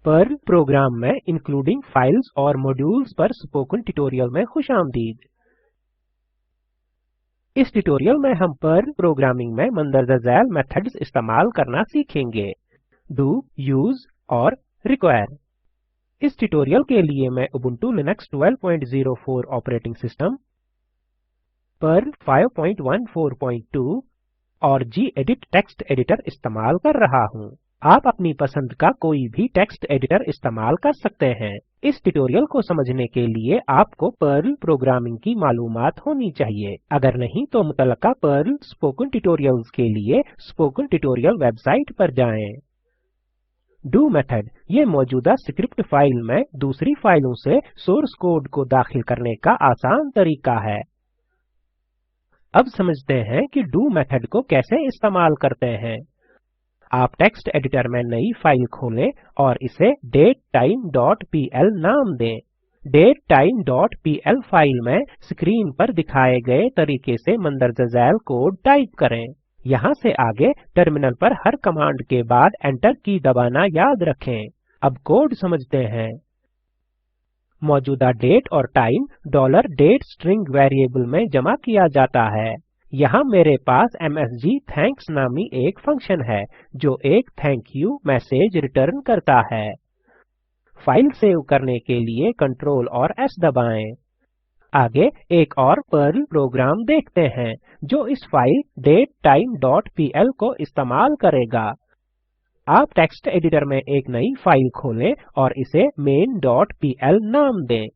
Perl program में including files और modules पर स्पोकन ट्यूटोरियल में खुशामदीद। इस ट्यूटोरियल में हम पर्ल प्रोग्रामिंग में मंदरजा झैल मेथड्स इस्तेमाल करना सीखेंगे। डू, यूज और रिक्वायर। इस ट्यूटोरियल के लिए मैं Ubuntu Linux 1204 operating system, Perl 5142 और गेडिट टेक्स्ट एडिटर इस्तेमाल कर रहा हूँ। आप अपनी पसंद का कोई भी टेक्स्ट एडिटर इस्तेमाल कर सकते हैं। इस ट्यूटोरियल को समझने के लिए आपको पर्ल प्रोग्रामिंग की मालूमात होनी चाहिए। अगर नहीं तो मुतलका पर्ल स्पोकन ट्यूटोरियल्स के लिए स्पोकन ट्यूटोरियल वेबसाइट पर जाएं। डू मेथड ये मौजूदा स्क्रिप्ट फाइल में दूसरी फाइलों से सोर्स कोड को दाखिल करने का आसान तरीका है। अब समझते हैं कि डू मेथड को कैसे इस्तेमाल करते हैं। आप टेक्स्ट एडिटर में नई फाइल खोलें और इसे datetime.pl नाम दें। datetime.pl फाइल में स्क्रीन पर दिखाए गए तरीके से मंदरजा झैल कोड टाइप करें। यहाँ से आगे टर्मिनल पर हर कमांड के बाद एंटर की दबाना याद रखें। अब कोड समझते हैं। मौजूदा डेट और टाइम $date स्ट्रिंग वेरिएबल में जमा किया जाता है। यहाँ मेरे पास msg थैंक्स नामी एक फंक्शन है जो एक थैंक यू मैसेज रिटर्न करता है। फाइल सेव करने के लिए Ctrl और S दबाएं। आगे एक और पर्ल प्रोग्राम देखते हैं जो इस फाइल datetime.pl को इस्तेमाल करेगा। आप टेक्स्ट एडिटर में एक नई फाइल खोलें और इसे main.pl नाम दें।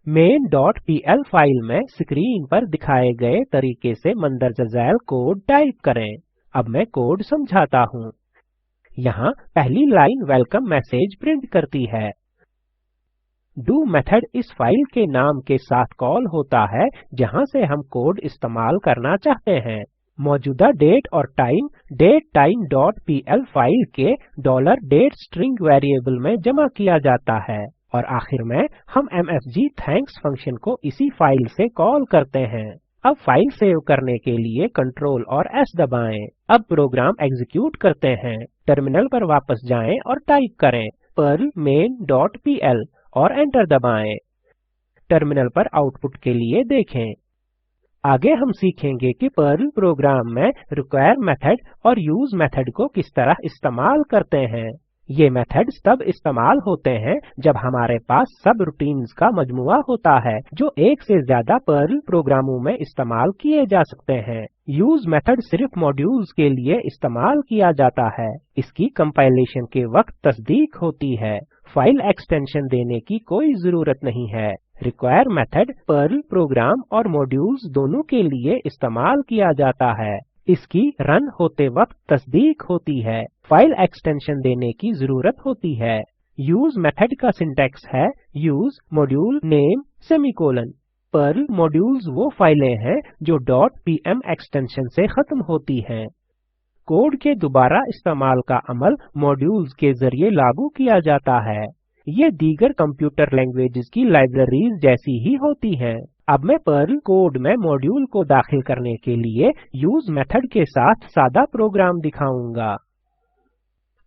main.pl फाइल में स्क्रीन पर दिखाए गए तरीके से मंदरजा झैल कोड टाइप करें। अब मैं कोड समझाता हूँ। यहाँ पहली लाइन वेलकम मैसेज प्रिंट करती है। डू मेथड इस फाइल के नाम के साथ कॉल होता है जहाँ से हम कोड इस्तेमाल करना चाहते हैं। मौजूदा डेट और टाइम datetime.pl फाइल के $date स्ट्रिंग वेरिएबल में जमा किया जाता है और आखिर में हम msg थैंक्स फंक्शन को इसी फाइल से कॉल करते हैं। अब फाइल सेव करने के लिए Ctrl और S दबाएं। अब प्रोग्राम एग्जीक्यूट करते हैं। टर्मिनल पर वापस जाएं और टाइप करें पर्ल main.pl और एंटर दबाएं। टर्मिनल पर आउटपुट के लिए देखें। आगे हम सीखेंगे कि पर्ल प्रोग्राम में रिक्वायर मेथड और यूज मेथड को किस तरह इस्तेमाल करते हैं। ये मेथड्स तब इस्तेमाल होते हैं जब हमारे पास सब रूटीन्स का मजमुआ होता है जो एक से ज्यादा पर्ल प्रोग्रामों में इस्तेमाल किए जा सकते हैं। यूज मेथड सिर्फ मॉड्यूल्स के लिए इस्तेमाल किया जाता है। इसकी कंपाइलेशन के वक्त तस्दीक होती है। फाइल एक्सटेंशन देने की कोई जरूरत नहीं है। रिक्वायर मेथड पर्ल प्रोग्राम और मॉड्यूल्स दोनों के लिए इस्तेमाल किया जाता है। इसकी रन होते वक्त तस्दीक होती है। फाइल एक्सटेंशन देने की जरूरत होती है। यूज मेथड का सिंटैक्स है use module name semicolon. Perl modules वो फाइलें हैं जो .pm एक्सटेंशन से खत्म होती हैं। कोड के दोबारा इस्तेमाल का अमल मॉड्यूल्स के जरिए लागू किया जाता है। ये दीगर कंप्यूटर लैंग्वेजेस की लाइब्रेरीज जैसी ही होती हैं। अब मैं पर्ल कोड में मॉड्यूल को दाखिल करने के लिए यूज मेथड के साथ सादा प्रोग्राम दिखाऊंगा।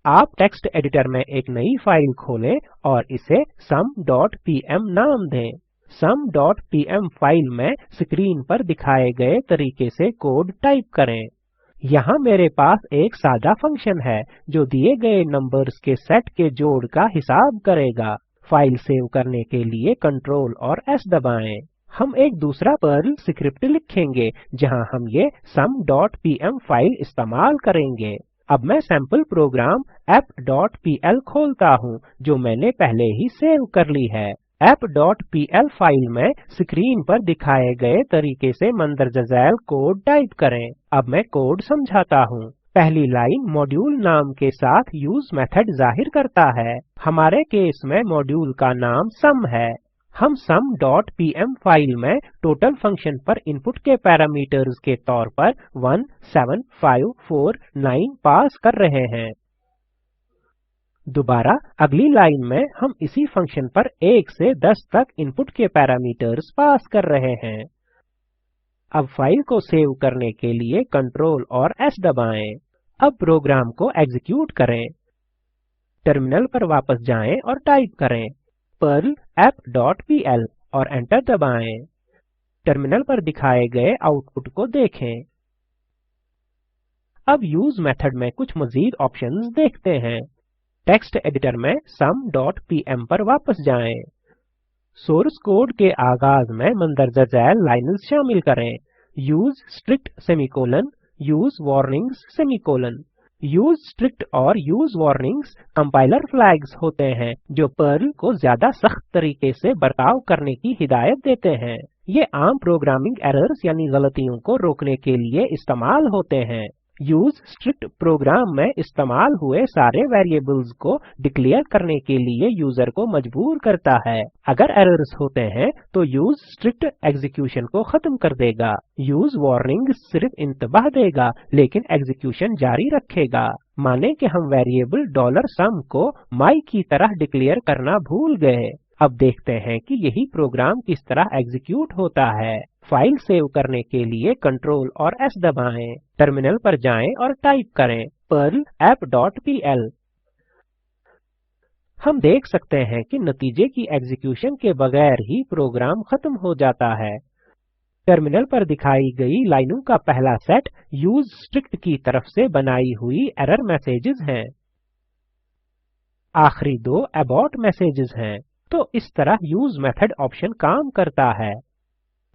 आप टेक्स्ट एडिटर में एक नई फाइल खोलें और इसे sum.pm नाम दें। sum.pm फाइल में स्क्रीन पर दिखाए गए तरीके से कोड टाइप करें। यहाँ मेरे पास एक सादा फंक्शन है जो दिए गए नंबर्स के सेट के जोड़ का हिसाब करेगा। फाइल सेव करने के लिए Ctrl और S दबाएं। हम एक दूसरा पर्ल स्क्रिप्ट लिखेंगे जहाँ हम ये sum.pm फाइल इस्तेमाल करेंगे। अब मैं सैंपल प्रोग्राम app.pl खोलता हूँ जो मैंने पहले ही सेव कर ली है। app.pl फाइल में स्क्रीन पर दिखाए गए तरीके से मंदरजा झैल कोड टाइप करें। अब मैं कोड समझाता हूँ। पहली लाइन मॉड्यूल नाम के साथ यूज मेथड जाहिर करता है। हमारे केस में मॉड्यूल का नाम सम है। हम sum.pm फाइल में टोटल फंक्शन पर इनपुट के पैरामीटर्स के तौर पर 1, 7, 5, 4, 9 पास कर रहे हैं। दोबारा अगली लाइन में हम इसी फंक्शन पर 1 से 10 तक इनपुट के पैरामीटर्स पास कर रहे हैं। अब फाइल को सेव करने के लिए Ctrl और S दबाएं। अब प्रोग्राम को एग्जीक्यूट करें। टर्मिनल पर वापस जाएं और टाइप करें perl app.pl और एंटर दबाएं। टर्मिनल पर दिखाए गए आउटपुट को देखें। अब यूज मेथड में कुछ मजीद ऑप्शंस देखते हैं। टेक्स्ट एडिटर में sum.pm पर वापस जाएं। सोर्स कोड के आगाज में मंदरजा झैल लाइन्स शामिल करें। Use strict semicolon, use warnings semicolon. Use strict और यूज वार्निंग्स कंपाइलर फ्लैग्स होते हैं जो पर्ल को ज्यादा सख्त तरीके से बर्ताव करने की हिदायत देते हैं। ये आम प्रोग्रामिंग एरर्स यानी गलतियों को रोकने के लिए इस्तेमाल होते हैं। यूज स्ट्रिक्ट प्रोग्राम में इस्तेमाल हुए सारे वेरिएबल्स को डिक्लेयर करने के लिए यूजर को मजबूर करता है। अगर एरर्स होते हैं तो यूज स्ट्रिक्ट एग्जीक्यूशन को खत्म कर देगा। यूज वार्निंग सिर्फ इंतबाह देगा लेकिन एग्जीक्यूशन जारी रखेगा। माने कि हम वेरिएबल $sum को my की तरह डिक्लेयर करना भूल गए। अब देखते हैं कि यही प्रोग्राम किस तरह एग्जीक्यूट होता है। फाइल सेव करने के लिए Ctrl और S दबाएं। टर्मिनल पर जाएं और टाइप करें perl app.pl। हम देख सकते हैं कि नतीजे की एग्जीक्यूशन के बगैर ही प्रोग्राम खत्म हो जाता है। टर्मिनल पर दिखाई गई लाइनों का पहला सेट यूज स्ट्रिक्ट की तरफ से बनाई हुई एरर मैसेजेस हैं। आखिरी दो अबॉर्ट मैसेजेस हैं। तो इस तरह यूज मेथड ऑप्शन काम करता है।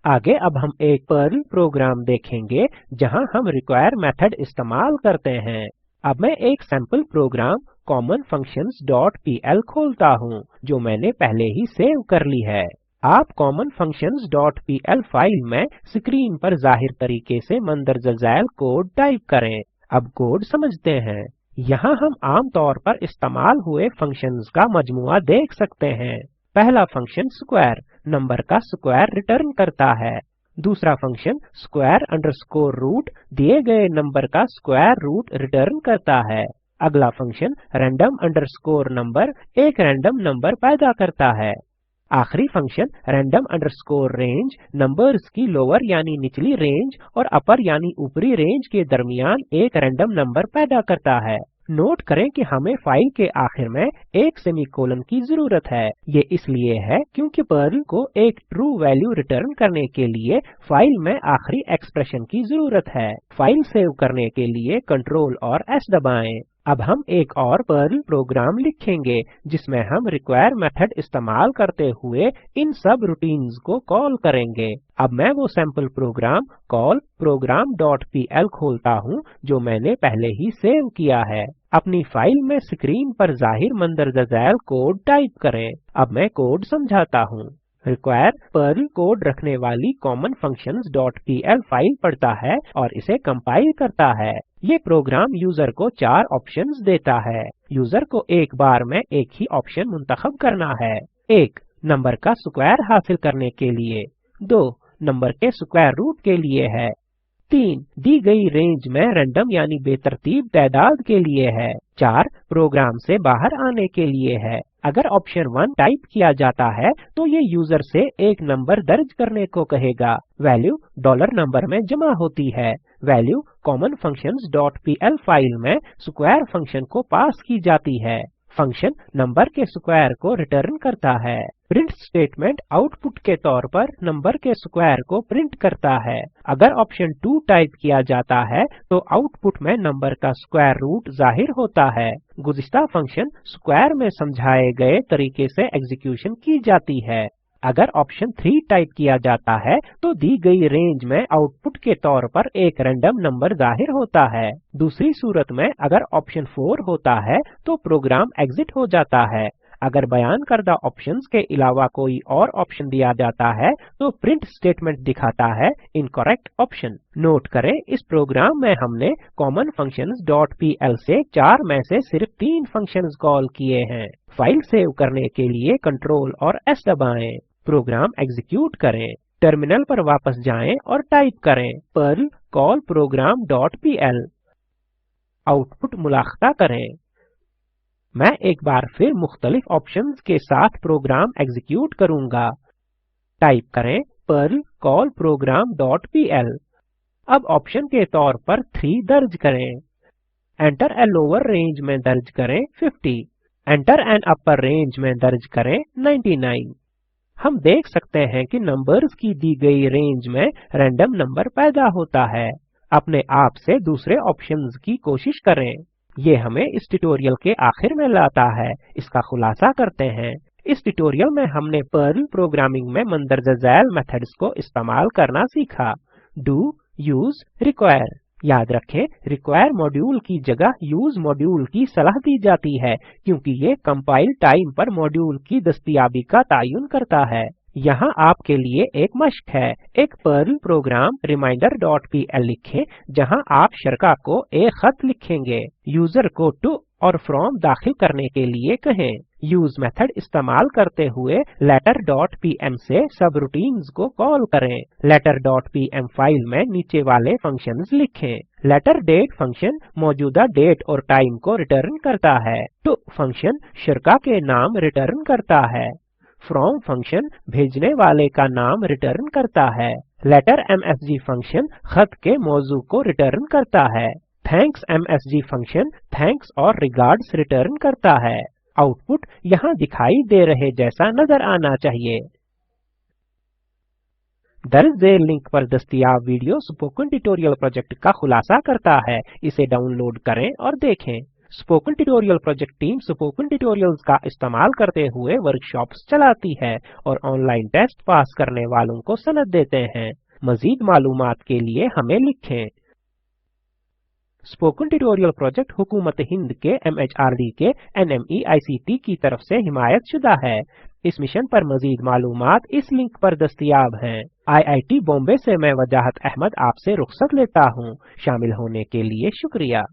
आगे अब हम एक पर्ल प्रोग्राम देखेंगे जहां हम रिक्वायर मेथड इस्तेमाल करते हैं। अब मैं एक सैंपल प्रोग्राम commonfunctions.pl खोलता हूं जो मैंने पहले ही सेव कर ली है। आप commonfunctions.pl फाइल में स्क्रीन पर जाहिर तरीके से मंदरजा झैल कोड टाइप करें। अब कोड समझते हैं। यहाँ हम आम तौर पर इस्तेमाल हुए फंक्शंस का मजमुआ देख सकते हैं। पहला फंक्शन स्क्वायर नंबर का स्क्वायर रिटर्न करता है। दूसरा फंक्शन स्क्वायर अंडरस्कोर रूट दिए गए नंबर का स्क्वायर रूट रिटर्न करता है। अगला फंक्शन रैंडम अंडरस्कोर नंबर एक रैंडम नंबर पैदा करता है। आखिरी function random underscore range numbers की लोअर यानी निचली रेंज और अपर यानी ऊपरी रेंज के दरमियान एक रैंडम नंबर पैदा करता है। नोट करें कि हमें फाइल के आखिर में एक सेमीकोलन की जरूरत है। ये इसलिए है क्योंकि पर्ल को एक ट्रू वैल्यू रिटर्न करने के लिए फाइल में आखिरी एक्सप्रेशन की जरूरत है। फाइल सेव करने के लिए Ctrl और S दबाएं। अब हम एक और पर्ल प्रोग्राम लिखेंगे जिसमें हम रिक्वायर मेथड इस्तेमाल करते हुए इन सब रूटीन्स को कॉल करेंगे। अब मैं वो सैंपल प्रोग्राम कॉल program.pl खोलता हूँ जो मैंने पहले ही सेव किया है। अपनी फाइल में स्क्रीन पर जाहिर मंदरजा झैल कोड टाइप करें। अब मैं कोड समझाता हूँ। रिक्वायर पर्ल कोड रखने वाली commonfunctions.pl फाइल पढ़ता है और इसे कंपाइल करता है। ये प्रोग्राम यूजर को 4 ऑप्शंस देता है। यूजर को एक बार में एक ही ऑप्शन मुंतखब करना है। 1 नंबर का स्क्वायर हासिल करने के लिए, 2 नंबर के स्क्वायर रूट के लिए है, 3 दी गई रेंज में रैंडम यानी बेतरतीब तादाद के लिए है, 4 प्रोग्राम से बाहर आने के लिए है। अगर ऑप्शन 1 टाइप किया जाता है तो ये यूजर से एक नंबर दर्ज करने को कहेगा। वैल्यू $नंबर में जमा होती है। वैल्यू commonfunctions.pl फाइल में स्क्वायर फंक्शन को पास की जाती है। फंक्शन नंबर के स्क्वायर को रिटर्न करता है। प्रिंट स्टेटमेंट आउटपुट के तौर पर नंबर के स्क्वायर को प्रिंट करता है। अगर ऑप्शन 2 टाइप किया जाता है तो आउटपुट में नंबर का स्क्वायर रूट जाहिर होता है। गुज़िश्ता फंक्शन स्क्वायर में समझाए गए तरीके से एग्जीक्यूशन की जाती है। अगर ऑप्शन 3 टाइप किया जाता है तो दी गई रेंज में आउटपुट के तौर पर एक रैंडम नंबर जाहिर होता है। दूसरी सूरत में अगर ऑप्शन 4 होता है तो प्रोग्राम एग्जिट हो जाता है। अगर बयान करदा ऑप्शंस के अलावा कोई और ऑप्शन दिया जाता है तो प्रिंट स्टेटमेंट दिखाता है इनकरेक्ट ऑप्शन। नोट करें इस प्रोग्राम में हमने commonfunctions.pl से 4 में से सिर्फ 3 फंक्शंस कॉल किए हैं। फाइल सेव करने के लिए Ctrl और S दबाएं। प्रोग्राम एग्जीक्यूट करें। टर्मिनल पर वापस जाएं और टाइप करें perl call program.pl। आउटपुट मुलाखता करें। मैं एक बार फिर मुख्तलिफ ऑप्शंस के साथ प्रोग्राम एग्जीक्यूट करूंगा। टाइप करें perl call program.pl। अब ऑप्शन के तौर पर 3 दर्ज करें। एंटर ए लोअर रेंज में दर्ज करें 50। Enter an upper range में दर्ज करें 99। हम देख सकते हैं कि नंबर्स की दी गई रेंज में रैंडम नंबर पैदा होता है। अपने आप से दूसरे ऑप्शंस की कोशिश करें। ये हमें इस ट्यूटोरियल के आखिर में लाता है। इसका खुलासा करते हैं। इस ट्यूटोरियल में हमने पर्ल प्रोग्रामिंग में मंदरजा झैल मेथड्स को इस्तेमाल करना सीखा। Do, use, require. याद रखें, रिक्वायर मॉड्यूल की जगह यूज मॉड्यूल की सलाह दी जाती है क्योंकि ये कंपाइल टाइम पर मॉड्यूल की दस्तयाबी का तयन करता है। यहाँ आपके लिए एक मशक है। एक पर्ल प्रोग्राम reminder.pl लिखें जहाँ आप शर्का को एक खत लिखेंगे। यूजर को टू और फ्रॉम दाखिल करने के लिए कहें। यूज मेथड इस्तेमाल करते हुए letter.pm से सबरूटीन्स को कॉल करें। letter.pm फाइल में नीचे वाले फंक्शंस लिखें। लेटर डेट फंक्शन मौजूदा डेट और टाइम को रिटर्न करता है। टू फंक्शन शर्का के नाम रिटर्न करता है। फ्रॉम फंक्शन भेजने वाले का नाम रिटर्न करता है। लेटर msg फंक्शन खत के मौजू को रिटर्न करता है। थैंक्स msg फंक्शन थैंक्स और रिगार्ड्स रिटर्न करता है। आउटपुट यहाँ दिखाई दे रहे जैसा नजर आना चाहिए। दर्ज झैल लिंक पर दस्तयाब वीडियो स्पोकन ट्यूटोरियल प्रोजेक्ट का खुलासा करता है। इसे डाउनलोड करें और देखें। Spoken tutorial project team spoken tutorials का इस्तेमाल करते हुए वर्कशॉप्स चलाती है और ऑनलाइन टेस्ट पास करने वालों को सनद देते हैं। मजीद मालूमात के लिए हमें लिखें। स्पोकन ट्यूटोरियल प्रोजेक्ट हुकूमत हिंद के MHRD के NMEICT की तरफ से हिमायत शुदा है। इस मिशन पर मजीद मालूमात इस लिंक पर दस्तयाब हैं। IIT बॉम्बे से मैं वजाहत अहमद आपसे रुखसत लेता हूँ। शामिल होने के लिए शुक्रिया।